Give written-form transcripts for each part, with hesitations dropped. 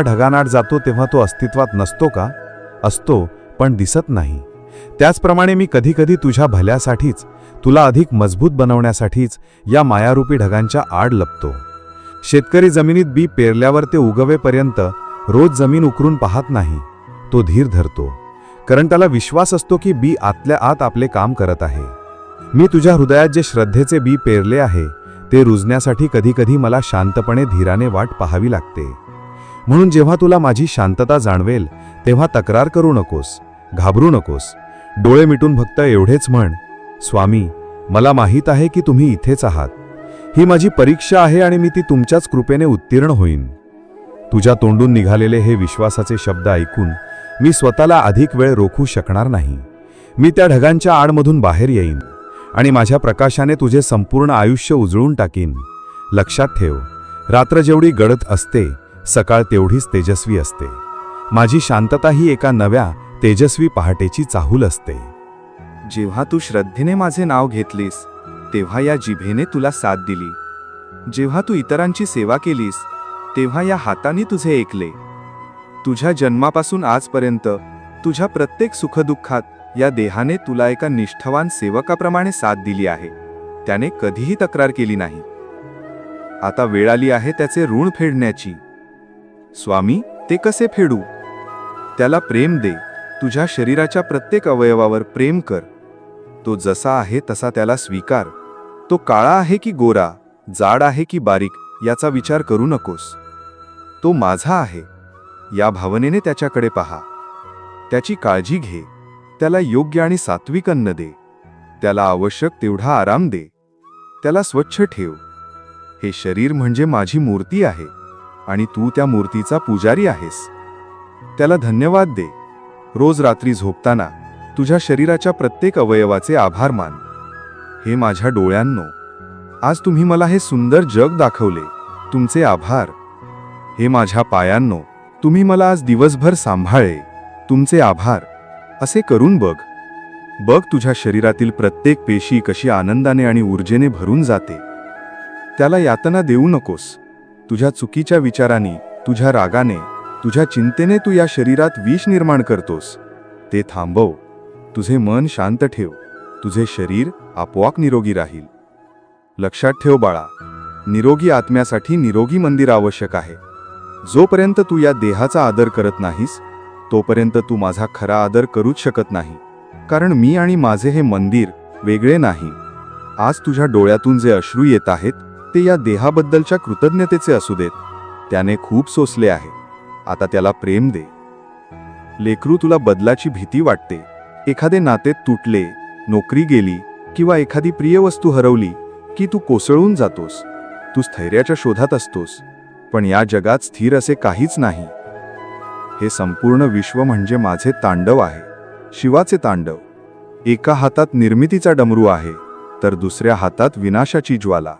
ढगानाट जातो तेव्हा तो अस्तित्वात नसतो का? असतो, पण दिसत नाही. त्याचप्रमाणे मी कधीकधी तुझ्या भल्यासाठीच, तुला अधिक मजबूत बनवण्यासाठीच या मायारूपी ढगांच्या आड लपतो. शेतकरी जमिनीत बी पेरल्यावर ते उगवेपर्यंत रोज जमीन उकरून पाहत नाही. तो धीर धरतो, कारण त्याला विश्वास असतो की बी आतल्या आत आपले काम करत आहे. मी तुझ्या हृदयात जे श्रद्धेचे बी पेरले आहे ते रुजण्यासाठी कधीकधी मला शांतपणे धीराने वाट पाहावी लागते. म्हणून जेव्हा तुला माझी शांतता जाणवेल तेव्हा तक्रार करू नकोस, घाबरू नकोस. डोळे मिटून फक्त एवढेच म्हण, स्वामी, मला माहीत आहे की तुम्ही इथेच आहात. ही माझी परीक्षा आहे आणि मी ती तुमच्याच कृपेने उत्तीर्ण होईन. तुझ्या तोंडून निघालेले हे विश्वासाचे शब्द ऐकून मी स्वतःला अधिक वेळ रोखू शकणार नाही. मी त्या ढगांच्या आडमधून बाहेर येईन आणि माझ्या प्रकाशाने तुझे संपूर्ण आयुष्य उजळून टाकीन. लक्षात ठेव, रात्र जेवढी गडद असते, सकाळ तेवढीच तेजस्वी असते. माझी शांतता ही एका नव्या तेजस्वी पहाटेची चाहूल असते. जेव्हा तू श्रद्धेने माझे नाव घेतलीस तेव्हा या जिभेने तुला साथ दिली. जेव्हा तू इतरांची सेवा केलीस तेव्हा या हाताने तुझे ऐकले. तुझ्या जन्मापासून आजपर्यंत तुझ्या प्रत्येक सुखदुःखात या देहाने तुला एका निष्ठावान सेवकाप्रमाणे साथ दिली आहे. त्याने कधीही तक्रार केली नाही. आता वेळ आली आहे त्याचे ऋण फेडण्याची. स्वामी, ते कसे फेडू? त्याला प्रेम दे. तुझ्या शरीराच्या प्रत्येक अवयवावर प्रेम कर. तो जसा आहे तसा त्याला स्वीकार. तो काळा आहे की गोरा, जाड आहे की बारीक याचा विचार करू नकोस. तो माझा आहे या भावनेने त्याच्याकडे पहा. त्याची काळजी घे. त्याला योग्य आणि सात्विक अन्न दे. त्याला आवश्यक तेवढा आराम दे. त्याला स्वच्छ ठेव. हे शरीर म्हणजे माझी मूर्ती आहे आणि तू त्या मूर्तीचा पुजारी आहेस. त्याला धन्यवाद दे. रोज रात्री झोपताना तुझ्या शरीराच्या प्रत्येक अवयवाचे आभार मान. हे माझ्या डोळ्यांनो, आज तुम्ही मला हे सुंदर जग दाखवले, तुमचे आभार. हे माझ्या पायांनो, तुम्ही मला आज दिवसभर सांभाळले, तुमचे आभार. असे करून बघ. बघ तुझ्या शरीरातील प्रत्येक पेशी कशी आनंदाने आणि ऊर्जेने भरून जाते. त्याला यातना देऊ नकोस. तुझ्या चुकीच्या विचारांनी, तुझ्या रागाने, तुझ्या चिंतेने तू या शरीरात विष निर्माण करतोस. ते थांबव. तुझे मन शांत ठेव. तुझे शरीर आपोआप निरोगी राहील. लक्षात ठेव बाळा, निरोगी आत्म्यासाठी निरोगी मंदिर आवश्यक आहे. जोपर्यंत तू या देहाचा आदर करत नाहीस तोपर्यंत तू माझा खरा आदर करूच शकत नाही. कारण मी आणि माझे हे मंदिर वेगळे नाही. आज तुझ्या डोळ्यातून जे अश्रू येत आहेत ते या देहाबद्दलच्या कृतज्ञतेचे असू देत. त्याने खूप सोसले आहे. आता त्याला प्रेम दे. लेकरू, तुला बदलाची भीती वाटते. एखादे नाते तुटले, नोकरी गेली किंवा एखादी प्रिय वस्तू हरवली की तू कोसळून जातोस. तू स्थैर्याच्या शोधात असतोस. पण या जगात स्थिर असे काहीच नाही. हे संपूर्ण विश्व म्हणजे माझे तांडव आहे, शिवाचे तांडव. एका हातात निर्मितीचा डमरू आहे तर दुसऱ्या हातात विनाशाची ज्वाला.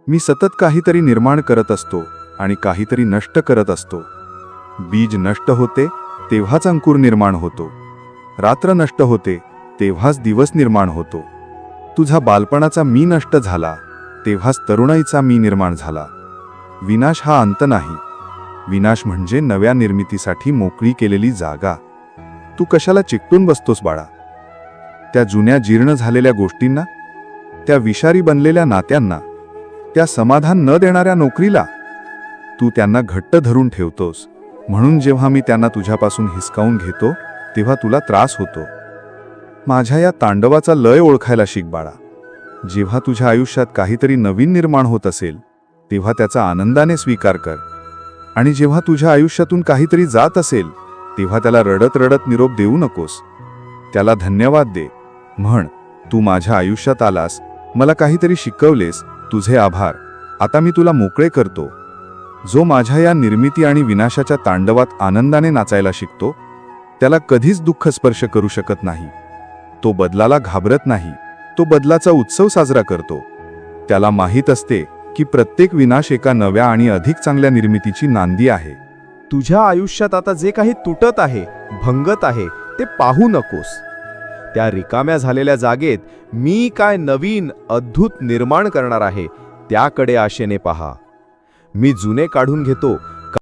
मी सतत काहीतरी निर्माण करत असतो आणि काहीतरी नष्ट करत असतो. बीज नष्ट होते तेव्हाच अंकुर निर्माण होतो. रात्र नष्ट होते तेव्हाच दिवस निर्माण होतो. तुझा बालपणाचा मी नष्ट झाला तेव्हाच तरुणाईचा मी निर्माण झाला. विनाश हा अंत नाही. विनाश म्हणजे नव्या निर्मितीसाठी मोकळी केलेली जागा. तू कशाला चिकटून बसतोस बाळा? त्या जुन्या जीर्ण झालेल्या गोष्टींना, त्या विषारी बनलेल्या नात्यांना, त्या समाधान न देणाऱ्या नोकरीला तू त्यांना घट्ट धरून ठेवतोस. म्हणून जेव्हा मी त्यांना तुझ्यापासून हिसकावून घेतो तेव्हा तुला त्रास होतो. माझ्या या तांडवाचा लय ओळखायला शिक बाळा. जेव्हा तुझ्या आयुष्यात काहीतरी नवीन निर्माण होत असेल तेव्हा त्याचा आनंदाने स्वीकार कर. आणि जेव्हा तुझ्या आयुष्यातून काहीतरी जात असेल तेव्हा त्याला रडत रडत निरोप देऊ नकोस. त्याला धन्यवाद दे. म्हण, तू माझ्या आयुष्यात आलास, मला काहीतरी शिकवलेस, तुझे आभार. आता मी तुला मोकळे करतो. जो माझ्या या निर्मिती आणि विनाशाच्या तांडवात आनंदाने नाचायला शिकतो त्याला कधीच दुःख स्पर्श करू शकत नाही. तो बदलाला घाबरत नाही. तो बदलाचा उत्सव साजरा करतो. त्याला माहीत असते की प्रत्येक विनाश एका नव्या आणि अधिक चांगल्या निर्मितीची नांदी आहे. तुझ्या आयुष्यात आता जे काही तुटत आहे, भंगत आहे, ते पाहू नकोस. त्या रिकाम्या झालेल्या जागेत मी काय नवीन अद्भुत निर्माण करणार आहे त्याकडे आशेने पहा. मी जुने काढून घेतो